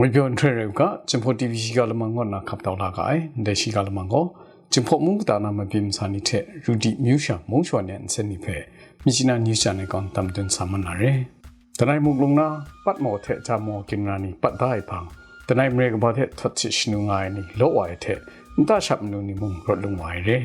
ငွေပြောင်းထရကကျင်ဖို့ TV ရှိကလမငေါနာခပ်တော်လာကဲဒေရှိကလမငေါကျင်ဖို့မူတာနာမပြင်းစာနိတဲ့ရူဒီမြူရှာမုံချွန်နဲ့စနိဖဲမြချနာညချာနေကောင်တမ်တွန်ဆာမနာရဲတနိုင်မုကလုံနာပတ်မောတဲ့ချာမောကင်နာနီပတ်ဒိုင်ဖန်တနိုင်မရေကဘာတဲ့ထတ်ချစ်နူငိုင်းနီလောဝါရဲ့တဲ့တရှပ်နူနီမုံရလုံဝိုင်ရဲ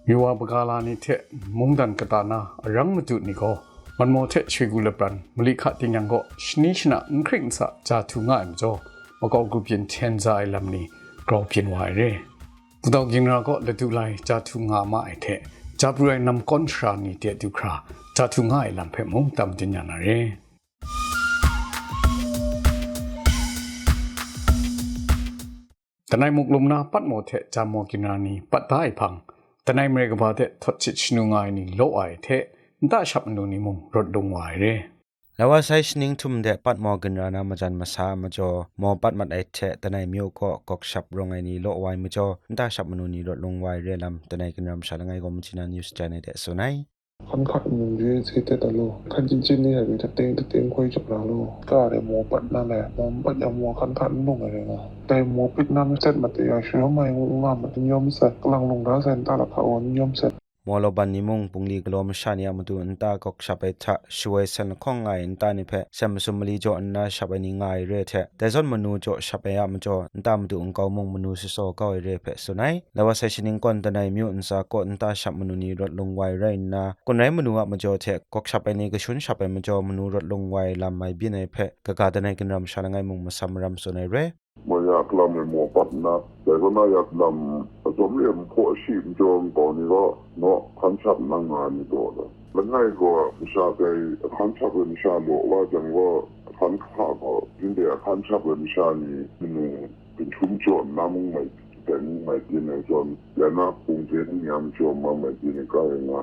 မြဝပကာလာနိတဲ့မုံဒန်ကတာနာအရံမတုနီကိုมันโมเทช่วยกูละปรันมลิขะติงยังก็ชนิชนะคริงสะจาทุง่ายมจ่อมากอกรุเปียนเทนใจลำนี้กรอเปียนไว้เร่กูต้องกินเราก็ละดูไลจาทุง่ามาไอเทจาบรวยนำก้อนชานีเดียดูคราจาทุง่ายลำเพ่มุงตำจินยานาเร่แต่ในมุกลุมนาปัดโมเทจามโมกินานีปัดได้พังแต่ในเมริกาบาเททดชิชนุง่ายนี่โลไอเทตาชับนูนิมุงรถดงวายเร่แล้วว่าไซส์นิ่งทุ่มเดปัดมอกันรานามาจันมาซามาจอมอปัดมัดไอเทแต่ในมิวก็กอกชับรงไอนี้โลวายมาจอตาชับมนูนี้รถลงวายเร่ลำแต่ในกันรำชาลังไงก็มุจินานิวส์จานในเดส่วนไหนคันมึงยืนซีเตตโลคันจริงๆนี่มีแต่เต็งคุยจบแล้วโลก็ได้มอปัดนั่นแหละมอปัดยังมอคันลงอะไรนะแต่มอปิดน้ำเสร็จมาแต่ยังเชื่อไม่ว่ามันยอมเสร็จกำลังลงแล้วเซนตาละเขายอมเสร็จมอลบันนิมงปุงลีกลมชานียามตุอันตากอกชาไปทะช่วยสันข้องไงอันตานิเพะเซมสุมลีจออันนาชาไปนิงไงเรเทแต่ส่วนมนูจอชาไปยามจออันตามตุอังเกามงมนูสิโซเกาเรเพะสุนัยแล้วว่าไซชินิงก่อนแต่ในมิวอันซาก็อันตาชับมนูนี้รถลงไวเรนนาคนไหนมนูอะมาจอเทกอกชาไปนี่ก็ชุนชาไปมาจอมนูรถลงไวลำไม่บินในเพะกะกาแต่ในกันรำชาลังไงมงมาซัมรำสุนัยเรมายากลำในหมู่ปัดนะแต่ก็น่าอยากลำผสมเรียนพวกชีพจงก่อนนี้ก็เนาะคันชับนั่งงานนี่ตัวละแล้วง่ายกว่าวิชาใจคันชับวิชาบอกว่าจังว่าคันข้าก็จริงเดียคันชับวิชานี้มันเป็นชุมชนน้ำมึงไม่แต่นี่ไม่กินในจนแล้วน่าปรุงเจนี่ยามชมมาไม่กินในก็เองนะ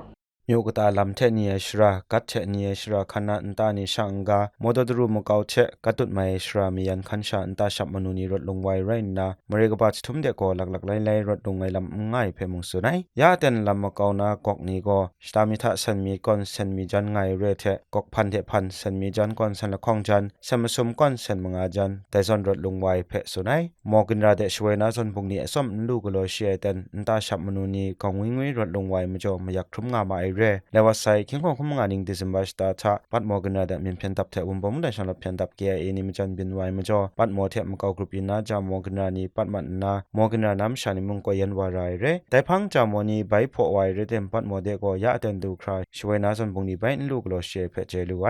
มิวกตาลำเทเนียชรากัดเทเนียชราขณะอันตานิชังกามดดรูมกาวเทกัตุดไมชรามียันขันชาอันตาชับมนุนีรถลงไวไรนะมเรกบาชทุ่มเดกอหลักไล่รถลงไงลำง่ายเพมงสุนัยยาเต็นลำมกาวนากอกนี้ก็สตามิทะสันมีก้อนสันมีจันไงเรเทกอกพันเทพันสันมีจันก้อนสันละข้องจันสมสมก้อนสันมงาจันแต่จนรถลงไวเพสุนัยมอกินราเดช่วยนะจนพงนี้ส้มลูกโลเชียเต็นอันตาชับมนุนีกองวิ่งรถลงไวมาจอมาอยากทุ่มงามาไอเรแล้วว่าไคิงของขมงานิงดิซิมบัสตาทะปัดมอกันนาดมินเพียนตับเทอุมบอมได้ชันลับเพียนตับเกียเอนิมจันบินไวมจ่อปัดมอเทมกากรุปินาจามอกันนานีปัดมันนามอกันนาน้ำชานิมุงก็ยันวารายเรแต่พังจามอนีใบพอไวเรเต็มปัดมอเดก็ยะเต็นดูครายช่วยนาจนพงนี้ใบนลูกโลเชเพเจลุไว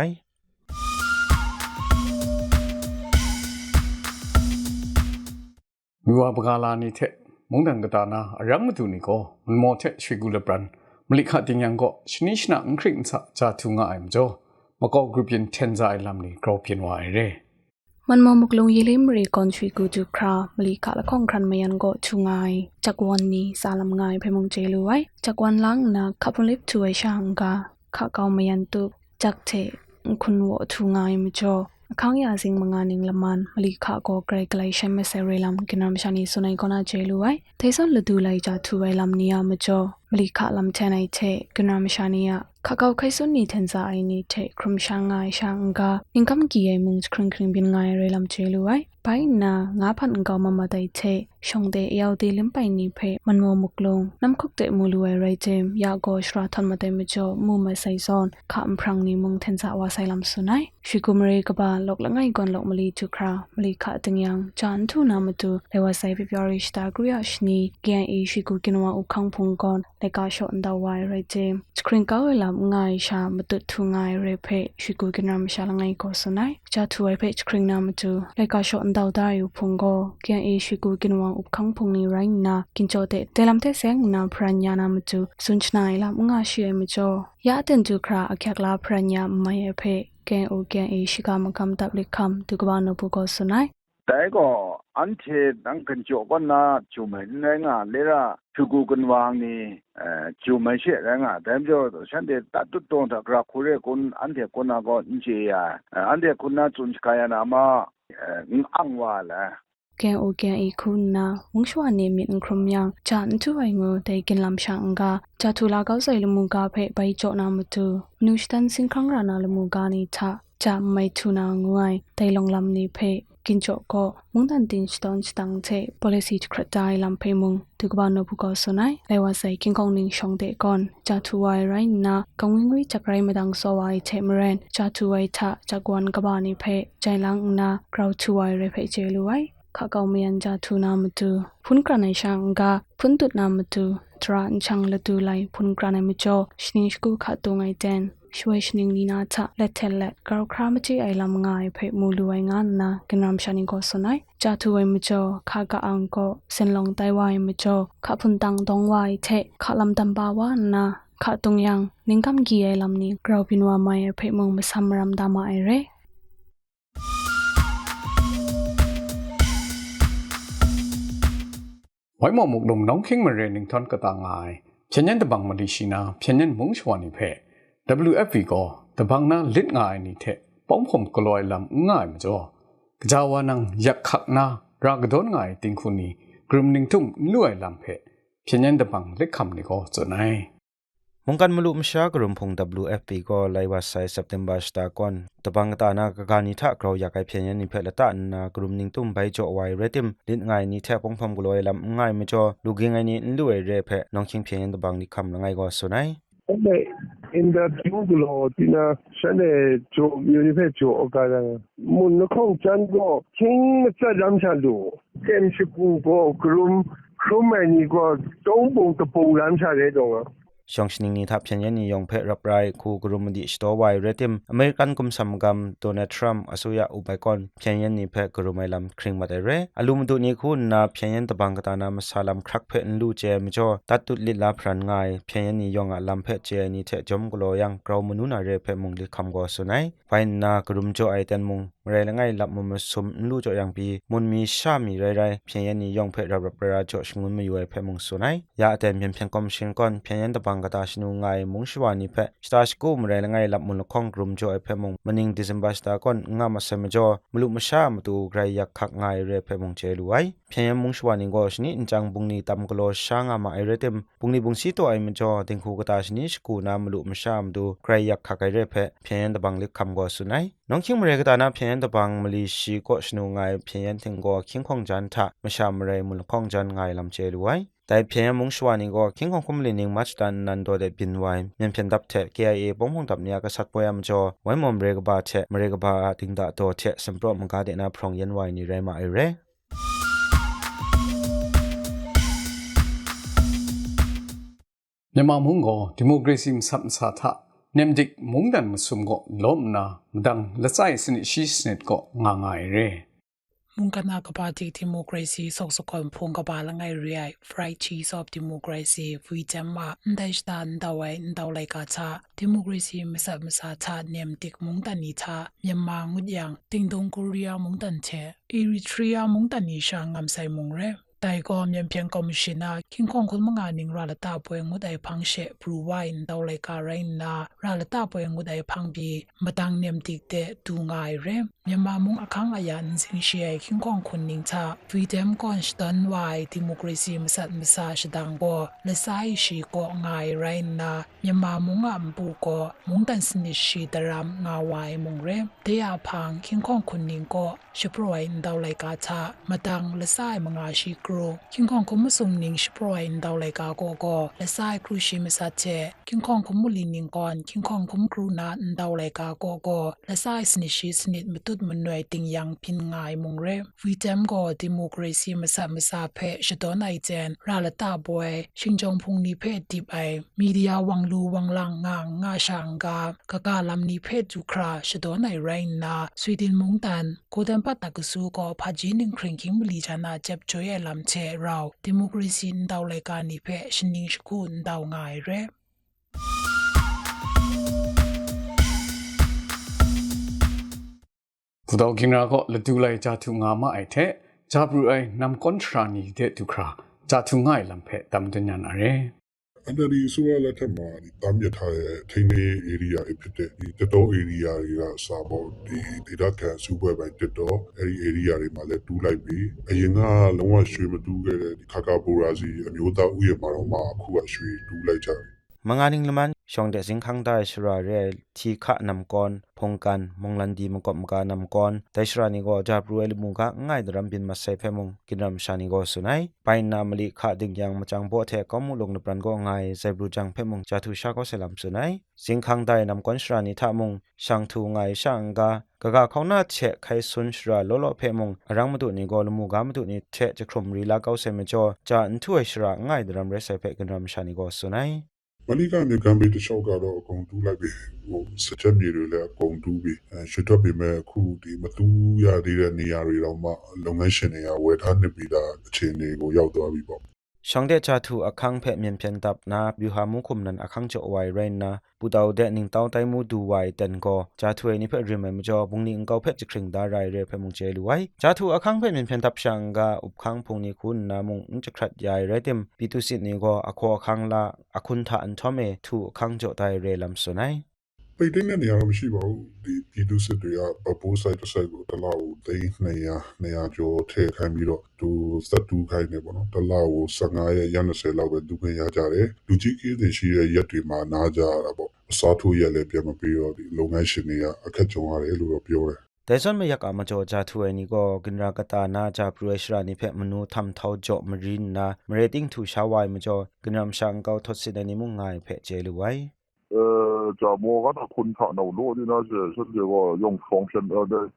มิวาปกาลานิเทมงดังกตานาอรังมตุนิโกมันโมเทช่วยกูละปรันมลิขะติงยังก็ชนิชนะคริงสะจาทุง่ายมจ่อมากอกรุเปียนเทนใจลำนี้กรอเปียนไว้เร่มันมอมุกลงยิลิมรีก่อนช่วยกูจูครามลิขะละข้องครันมายันก็ทุง่ายจากวันนี้สาลำง่ายเพมงเจลุไว้จากวันล้างนะขับลิฟช่วยช่างกาข้าเกามายันตุจากเทคุณวทุง่ายมจ่อข้างยาสิงมังานิงละมันมลิขะก็ไกลไกลใช้ไม่เสรีลำกินน้ำชานีสุนัยก็น่าเจลุไว้เทสันฤดูไลจาทุไว้ลำนี้มจ่อมลิขะลำเทนไอเทกินน้ำชานีข้าเกาใครสุนีเทนซาไอนี่เทครุมช่างไงช่างกาอิงคำกี่ไอมุงครึ่งบินไงเรลำเจลุไว้ไปน่ะงาพันเกามาไดเทชงเดยาวเดลิมไปนี่เพมันมอมุกลงน้ำคุกเตมูลูไอไรเจมยาโกชราทันมาไดมจ่อมูมาไซซอนข้ามพรังนี่มุงเทนซาวาไซลำสุนัยชิกุมเรกบาลกละไงก่อนลกมลีทุครามลีขะติงยังจานทุนามาตุเลวาไซพิบยอริชตากริยชนีเกียนอีชิกุกินวาอุคังพุงก่อนเลกาชอนดาวายไรเจมสคริงเกาเวลาง่ายชามาตุทุง่ายเรเพชิกุกินรามชาละไงก็สุนัยจาทุไอเพสคริงนามาตุเลกาชอนดาวได้อยู่พุงก็เกียนอีชิกุกินวาอุคังพุงนี่ไรนะกินโจเตเตลำเทเสงนาพรัญญานามาตุสุนชนายลำง่ายชีเอมจ่อยาเต็นจุคราอักยักลาพรัญญาไม่เพแกนโอแกนอีชิกามคำตับลิคำตุกบานุปุกสุนัยแต่ก็อันเทตั้งกันจบวันน่ะจูเหมือนไรงานเลยล่ะชูกูกันวางนี่จูไม่เชื่อไรงานแต่เจ้าฉันเด็ดตัดตุตรงถ้ากราบคุเรกุนอันเทกุนน่ะก็อินเจียอันเทกุนน่ะจุนสกายน่ะมาอังว่าแหละแกนโอแกนอีคุณนะวงชวานีมีอังครมยังจานทุไองูได้กินลำช่างกาจะทุลาเก้าใส่ลมูกาเพไปโจนามุตุมนุษย์ตันสิงครั้งรานาลมูกานิทะจะไม่ทุนางวยได้ลงลำนี้เพ กินโจก็มุงตันตินสตอนสตังเท policy ครัดได้ลำเพมุงทุกบ้านนบุกสนายเลยว่าใส่กินของนิ่งชงเดก่อนจะทุไวไรนะกังวิงวิจากไรมาดังสวายเทมเรนจะทุไวทะจากวันกบานิเพใจลังนะกราวทุไวเรเพเจลุไวข้าเกาเมียนจะทุนามตุพุนกระในช่างกาพุนตุนามตุทรานช่างละตุไลพุนกระในมิจอชนิชกูขัดตรงไอเดนช่วยชนิงลีนาทะและเทเลกราวครามจีไอลำง่ายเพมูลุไองานนะกันรำชันิงก็สนายจะทุไวมิจอข้ากะอังก็เส้นลงไตไวมิจอข้าพุนตังตองไวเทข้าลำตัมบาวานะข้าตรงยังนิงคำกีไอลำนี้กราวปินว่าไม่เพมงมาซัมรำดามาไอเร่ไว้หมอหมกดมน้องเข่งมาเรียนหนึ่งท่อนกระต่างลายเพียงยันตะบังมาดิชินาเพียงยันมงชวานิเพ WFP ก็ตะบังน่าลิดง่ายนี่เทป้องผมกลอยลำง่ายมาจ่อกระจาวานังยักขักนารากระโดนง่ายติงคุณนี้กลุ่มหนึ่งทุ่มลุ่ยลำเพเพียงยันตะบังเล็กคำนี่ก็จนไอมงกันมลุมชากรุมพง WFP ก็ไลว่าไซ September สตาก่อนตะบังตานากการนิทะกราวอยากให้เพียงยันนิเพลตานากรุมนิ่งตุ้มใบจ่อไว้เรติมลิ้นง่ายนิแทป้องผมกลอยลำง่ายมาจ่อลูกยังไงนี่ลุ่ยเรเพน้องคิงเพียงยันตะบังนี่คำละไงก็สุนัยin the Google Tina Shane Jo Unife Jo Ogara Mun Kong Jango King Sadam Chalu Ken Shipu Go Grum Krumani Go Dongbong the Bolan Chale Dong ช่องชนิงนี้ทับเช่นยันนิยองเพรับไรคูกรุมดิสโตไวเรติมอเมริกันกุมสัมกัมโดนัลด์ทรัมป์อสุยาอุบายก่อนเพียงยันนิเพกรุมไอลำคริงมาได้เรอลูมดูนี้คุณนาเพียงยันตะบังกตานามาซาลัมครักเพนลูเจมจ่อตัดตุลิลาพรันไงเพียงยันนิยองอลำเพเจนิเทจอมกลอยังกราวมนุนาเรเพมุงลิคำกอสุนัยไฟนากรุมจ่อไอเตนมุงเรลไงลับมุมสมลูจ่อยังปีมุนมีชามีไรเพียงยันนิยองเพรับประจ่อชงุนไม่อยู่ไอเพมุงสุนัยยาเตนเพียงคอมชินก่อนเพียงยันตะบังกตาชนุงไงมงชวานิเพสตาชกูมเรลไงลับมุนคองกรุมจ่อไอเพมุงมันยิงดิซมบัสตาก่อนงามาเซมจ่อมลุมชามตูไกรยักขักไงเรเพมุงเจลุไอเพียงมงชวานิงอชนินจังบุงนีตำกโลชางามาไอเรติมบุงนีบุงซีตัวไอมจ่อติงคูกตาชนิสกูนามลุมชามตูไกรยักขักไอเรเพเพียงตะบังลิคำกอสุนัยน้องคิงเรกตานาเพียงตะบังมลีชีก็ชนูไงเพียงถึงก็คิงของจันทะมชามเรมุลของจันไงลำเจลุไอแต่เพียงมงชวานิงก็คิงของคุมลินิงมัชตันนันโดเดบินไวยังเพียงดับเท KIA ป้องดับเนียกษัตริย์พยามจ่อไว้มอมเรกบาเทมเรกบาติงดาโตเทสัมปรมกาเดนาพรองยันไวนี่เรมาไอเรမြန်မာမုံကိုဒီမိုကရေစီမဆပ်စာထနမ်ဒစ်မုံဒန်မဆုမ်ကိုလုံးနာမဒန်လက်ဆိုင်စနိရှိစနစ်ကိုငါငိုင်ရဲมุงกันากบาติดิโมคราซีสกสกอนพงกบาละไงเรียฟรายชีสอบดิโมคราซีวิจามมาได้สตานดาวไว้ดาวไลกาชาดิโมคราซีมสาชาเนียมติกมุงตันนิชาเมียนมางุดยังติงดงโคเรียมุงตันเชอิริเทรียมุงตันนิชางามไซมุงเรแต่ก็มีเพียงคอมมิชนาคิงคองคนมังงานิงราลตาปวยงุดไอพังเชปรูไวน์ดาวไลการินาราลตาปวยงุดไอพังบีมาตังเนียมติกเตดูง่ายเรมีมามุงอคังอายันสิงเชียคิงคองคนนิงชาวีเดมก่อนสตันไวดิโมคราซีมสาชดังบ่และไซชีก็ง่ายไรนามีมามุงอัมปูก็มุงตันสนิชีดรามงาไวมุงเรเดียพังคิงคองคนนิงก็ชิปรวยดาวไลกาชามาตังและไซมังอาชีกคิงคองคุมสุมนิงสปรอยน์ดาวไลกาโกโกและไซครูชิมสัจเจคิงคองคุมมุลินิงก่อนคิงคองคุมครูนาดาวไลกาโกโกและไซสนิชิสนิดมตุดมันหน่วยติงยังพินง่ายมุงเรวีเจมโกดิโมคราซีมาซาเพชดอนไอเจนราลตาบวยชิงจงพุงนิเพศดิบไอมีเดียวังลูวังลังงาช่างกากาลำนิเพศจุคราชดอนไอไรนาสวีเดนมุงตันโกเดนปัตตากสูก็พาจินิงคริงคิงบลีจานาเจ็บจอยลำเชเราดิโมคราซีดาวไลกานิเพชนิงสกุลดาวง่ายเรผู้ดาวกินราก็ละดูไลจาทุงามาไอเทจาบรูไอนำคอนทรานีเดตุคราจาทุง่ายลำเพตำตันยันอะไรอันนี้ส่วนละทั้งหมดตามยถายที่ในเอเรียพิเศษที่จะต้องเอเรียที่สาบที่รักแค่ซูเปอร์แบงค์จะต้องเอเรียที่มาเลดูไลบีไอ้ยังอ่ะลงว่าช่วยมาดูกันที่ข้ากับบูราซีมีโอกาสอุ้ยมาลงมาคู่ช่วยดูไลจ่ายมังอานิงละมัน ช่องเดสิงคังได้ชราเรที่ขะนำกอนพงกันมงลันดีมกบมกานำกอนแต่ชรานิโกจับรวยลิมุกะง่ายดรัมบินมาเซเพมงกินรำชานิโกสุนัยไปนามลิขะดึงยังมาจังโบเทก็มุลงนปรันก็ง่ายใจบรูจังเพมงจาทุชาก็เสลัมสุนัยสิงคังได้นำกอนชรานิทามงช่างทูง่ายช่างกากะเขาหน้าเชะไขสุนชราโลโลเพมงรังมาตุนิโกลมุกามาตุนิเชะจะครมรีลาเก้าเซมจอจาอันทุยชราง่ายดรัมเรเซเพกินรำชานิโกสุนัยမနီကနေကံပေးတလျှောက်ကတော့အကုန်တူးလိုက်ပြီဟိုစချက်မြေတွေလည်းအကုန်တူးပြီရွှေထွက်ပေမဲ့အခုဒီမတူးရသေးတဲ့နေရာတွေတော့မှလုပ်ငန်းရှင်တွေကဝယ်ထားနေပြီးသားအခြေအနေကိုရောက်သွားပြီပေါ့ช่องเดจาทูอคังเพเมียนเพียนตับนาบิวหามุคุมนันอคังจะไวเรนนาปูดาวเดนิงเต้าไตมูดูไวเต็นก็จาทูเอนิเพริมเมมจอบุงนิงเกาเพจิคริงดารายเรเพมุงเจลุไวจาทูอคังเพเมียนเพียนตับช่างกาอุบคังพงนิคุณนามุงจะครัดยายเรติมปีตุสิตนี่ก็อควอคังละอคุณทาอันทอมเอทูอคังจะไตเรลัมสุนัยပိတ်သိမ်းတဲ့နေရာတော့မရှိပါဘူးဒီပြည်သူစစ်တွေကပပိုးဆိုင်တစ်ဆိုင်ကိုတစ်လောက်သိန်း200ကျော်ထည့်ခိုင်းပြီးတော့သူစက်တူးခိုင်းနေပေါ့နော်တစ်လောက်ကို15ရက်20လောက်ပဲဒုခွင့်ရကြတယ်လူကြီးကြီးတွေရှိတဲ့ရက်တွေမှာနားကြရတာပေါ့အစားထိုးရက်လည်းပြန်မပြီးတော့ဒီလုပ်ငန်းရှင်တွေကအခက်ကြုံရတယ်လို့ပြောတယ်แต่ส่วนไม่อยากมาจอจาทัวนี่ก็กินรากตานาจาปรวยชรานิเพมนูทำเท่าจอมรินนะมเรติงทูชาวายมาจอกินรำช่างเกาทศสินิมุงง่ายเพเจลุไว้จะมองว่าคนถ่านเอาโลดีน่าจะฉันเรียกว่า用方片的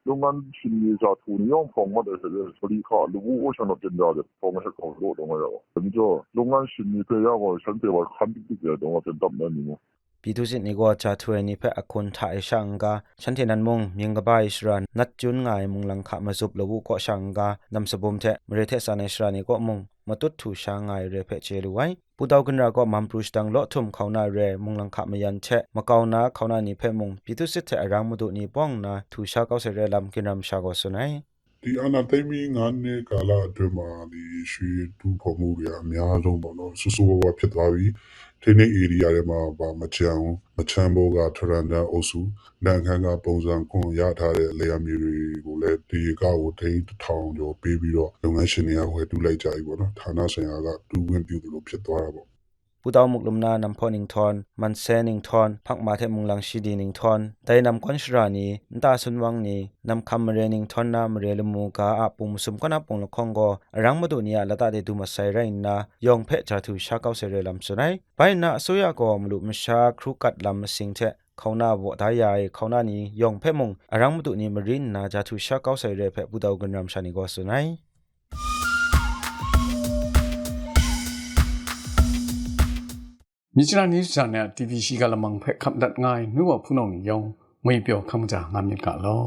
用安新的家图你用方嘛的是所以看如果我想到真的的方是搞โลตรงนั้นแล้ว就用安新的这样我ฉันเรียกว่าคันที่เกิดตรงว่าเป็นตับนั่นนี่ปีทุสินี่ก็จาทัวนี่เพอคนถ่ายช่างกาฉันที่นั้นมงมีงกบายชรานัดจุนง่ายมงลังขะมาซุบลวุก็ช่างกานำสบมเทมเรเทสานชรานี่ก็มงมาตุดถูช่างง่ายเรเพเจลุไว้ปูดาวกันราก็มัมปรุชดังเลาะทุ่มเขาหน้าเรมุงลังขะมายันเชะมาเกาหน้าเขาหน้านี่เพมงปีทุสิเทอรังมาดุนี่ป้องนาถูชาเกาเสเรลำกินรำชาก็สุนัยဒီအနာသိမီငါးနှစ်ကာလအတွင်းမှာဒီရွှေတူဖော်မှုတွေအများဆုံးပေါ့နော်ဆူဆူဝါဖြစ်သွားပြီထိနေ area တွေမှာပါမချမ်းဘောကထရန်ဒန်အုပ်စုလန်ခန်းကပုံစံခွန်ရထားတဲ့လေယာဉ်မျိုးတွေကိုလည်းဒီကောက်ကိုထိန်း1000ကျော်ပေးပြီးတော့လုပ်ငန်းရှင်တွေကဝယ်တူးလိုက်ကြပြီပေါ့နော်ဌာနဆိုင်ရာကတူးဝင်ပြုသလိုဖြစ်သွားတာပေါ့ปูดาวมุกลุมนานำพอนิงทอนมันเซนิงทอนพักมาเทมุงลังชีดีนิงทอนแต่นำก้อนชรานีนตาสุนวังนีนำคำเรนิงทอนนามเรลมูกาอาปุมสุมก็นับปงละคองก็รังมาดูเนียละตาเดดูมาใส่ไรนายองเพจาทูชาเกาเสเรลำสุนัยไปนะสุยากอมลุมชาครูกัดลำสิงเทเขาหน้าวัวทายายเขาหน้านี้ยองเพมงรังมาดูนีมรินนาจาทูชาเกาเสเรเพปูดาวกันรำชานิโกสุนัยมิจฉานิสานเนี่ยทีวีชีกาละมังเพ่ขับดัดง่ายนึกว่าผู้น้องนิยงไม่เปียวคำจากงามยังกะล้อ